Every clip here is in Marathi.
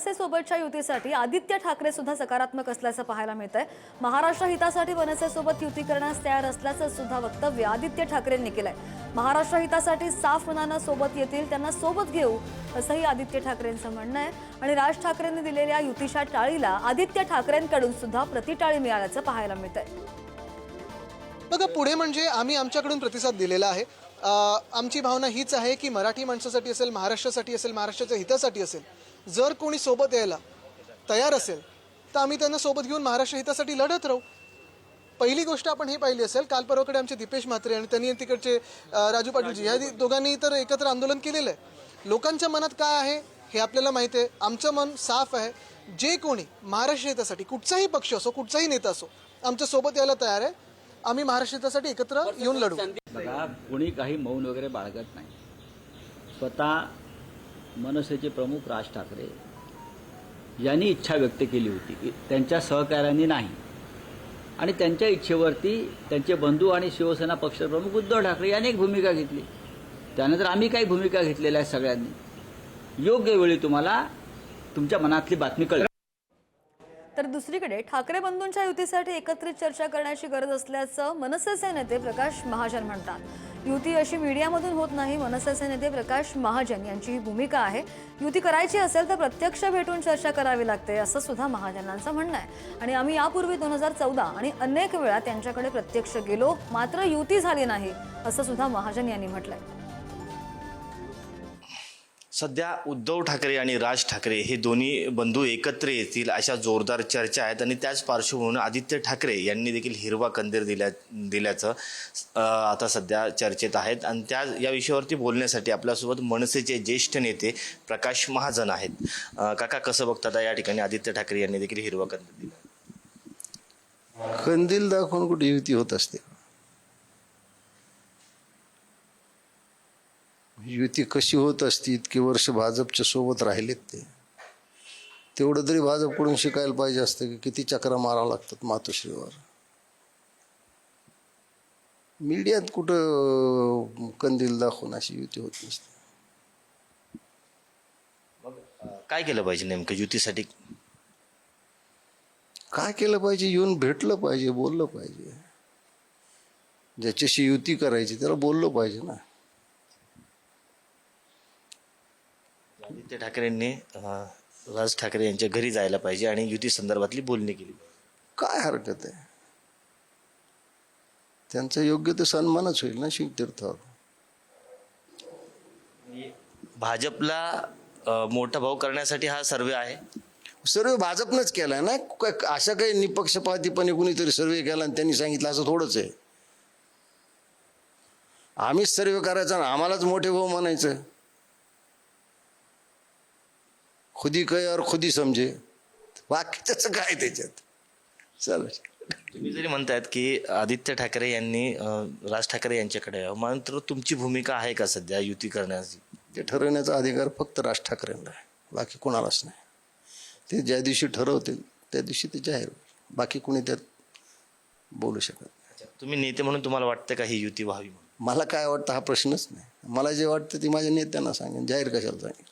मनसेसोबतच्या युतीसाठी आदित्य ठाकरे सुद्धा सकारात्मक असल्याचं पाहायला मिळतंय। महाराष्ट्र हितासाठी मनसेसोबत युती करण्यास तयार असल्याचं सुद्धा वक्तव्य आदित्य ठाकरेंनी केलंय। महाराष्ट्र हितासाठी साफ मनानं सोबत येतील, त्यांना सोबत घेऊ असंही आदित्य ठाकरेंचं म्हणणं आहे। आणि राज ठाकरेंनी दिलेल्या युतीच्या टाळीला आदित्य ठाकरेंकडून सुद्धा प्रतिटाळी मिळाल्याचं पाहायला मिळतंय। बघा, पुढे म्हणजे आम्ही आमच्याकडून प्रतिसाद दिलेला आहे। आमची भावना हीच आहे की मराठी माणसासाठी असेल, महाराष्ट्रासाठी असेल, महाराष्ट्राच्या हितासाठी असेल, जर कोणी सोबत यायला तयार असेल तर आम्ही त्यांना सोबत घेऊन महाराष्ट्र हितासाठी लढत राहू। पहिली गोष्ट आपण हे पाहिली असेल, काल परवाकडे आमचे दीपेश म्हात्रे आणि त्यांनी तिकडचे राजू पाटीलजी या दोघांनी तर एकत्र आंदोलन केलेलं आहे। लोकांच्या मनात काय आहे हे आपल्याला माहिती आहे। आमचं मन साफ आहे, जे कोणी महाराष्ट्र हितासाठी कुठचाही पक्ष असो, कुठचाही नेता असो, आमच्या सोबत यायला तयार आहे। आम्ही महाराष्ट्र हितासाठी एकत्र येऊन लढू। बघा, कोणी काही मौन वगैरे बाळगत नाही। स्वतः मनसेचे प्रमुख राज ठाकरे यांनी इच्छा व्यक्त केली होती की त्यांच्या सहकार्याने नाही, आणि त्यांच्या इच्छेवरती त्यांचे बंधू आणि शिवसेना पक्षप्रमुख उद्धव ठाकरे यांनी एक भूमिका घेतली। त्यानंतर आम्ही काही भूमिका घेतलेल्या आहेत सगळ्यांनी। योग्य वेळी तुम्हाला तुमच्या मनातली बातमी कळेल। तर दुसरीकडे ठाकरे बंधूंच्या युतीसाठी एकत्रित चर्चा करण्याची गरज असल्याचं मनसेचे नेते प्रकाश महाजन म्हणतात। युती अशी मीडियामधून होत नाही, मनसेचे नेते प्रकाश महाजन यांची ही भूमिका आहे। युती करायची असेल तर प्रत्यक्ष भेटून चर्चा करावी लागते असं सुद्धा महाजनांचं म्हणणं आहे। आणि आम्ही यापूर्वी 2014 आणि अनेक वेळा त्यांच्याकडे प्रत्यक्ष गेलो, मात्र युती झाली नाही असं सुद्धा महाजन यांनी म्हटलंय। सध्या उद्धव ठाकरे आणि राज ठाकरे हे दोन्ही बंधू एकत्र येतील अशा जोरदार चर्चा आहेत, आणि त्याच पार्श्वभूमीवर आदित्य ठाकरे यांनी देखील हिरवा कंदील दिल्याचं आता सध्या चर्चेत आहेत। आणि या विषयावरती बोलण्यासाठी आपल्यासोबत मनसेचे ज्येष्ठ नेते प्रकाश महाजन आहेत। काका, कसं बघतात या ठिकाणी आदित्य ठाकरे यांनी देखील हिरवा कंदील दिला? कंदील दाखवून कुठे युती होत असते? युती कशी होत असती? इतके वर्ष भाजपच्या सोबत राहिलेत ते, तेवढं तरी भाजपकडून शिकायला पाहिजे असतं की किती चक्रा मारावं लागतात मातोश्रीवर। मीडियात कुठं कंदील दाखवून अशी युती होत नसते। मग काय केलं पाहिजे नेमकं युतीसाठी? काय केलं पाहिजे? येऊन भेटलं पाहिजे, बोललं पाहिजे। ज्याच्याशी युती करायची त्याला बोललं पाहिजे ना। आदित्य ठाकरेंनी राज ठाकरे यांच्या घरी जायला पाहिजे आणि युती संदर्भातली बोलणी केली। काय हरकत आहे? त्यांचा योग्य ते सन्मानच होईल ना शिवतीर्थावर। भाजपला मोठा भाऊ करण्यासाठी हा सर्वे आहे? सर्वे भाजपनंच केलाय ना। अशा काही निपक्षपातीपणे कुणीतरी सर्वे केला आणि त्यांनी सांगितलं असं थोडंच आहे। आम्हीच सर्वे करायचा ना, आम्हालाच मोठे भाऊ म्हणायचं। खुदी कहे और खुदी समजे, बाकी त्याचं काय त्याच्यात? चल, तुम्ही जरी म्हणतायत की आदित्य ठाकरे यांनी राज ठाकरे यांच्याकडे यावं, मात्र तुमची भूमिका आहे का सध्या युती करण्याची? ते ठरवण्याचा अधिकार फक्त राज ठाकरेंना आहे, बाकी कोणालाच नाही। ते ज्या दिवशी ठरवतील त्या दिवशी ते जाहीर होईल, बाकी कोणी त्यात बोलू शकत नाही। तुम्ही नेते म्हणून तुम्हाला वाटतं का ही युती व्हावी म्हणून? मला काय वाटतं हा प्रश्नच नाही। मला जे वाटतं ते माझ्या नेत्यांना सांगेन, जाहीर कशाला सांगेन।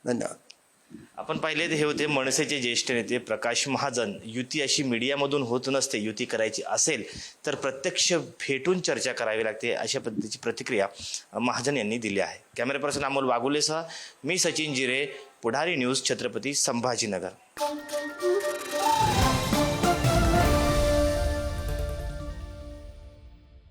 धन्यवाद। आपण पाहिले हे होते मनसेचे ज्येष्ठ नेते प्रकाश महाजन। युती अशी मीडियामधून होत नसते, युती करायची असेल तर प्रत्यक्ष भेटून चर्चा करावी लागते, अशा पद्धतीची प्रतिक्रिया महाजन यांनी दिली आहे। कॅमेरा पर्सन अमोल वाघुलेसह मी सचिन जिरे, पुढारी न्यूज, छत्रपती संभाजीनगर।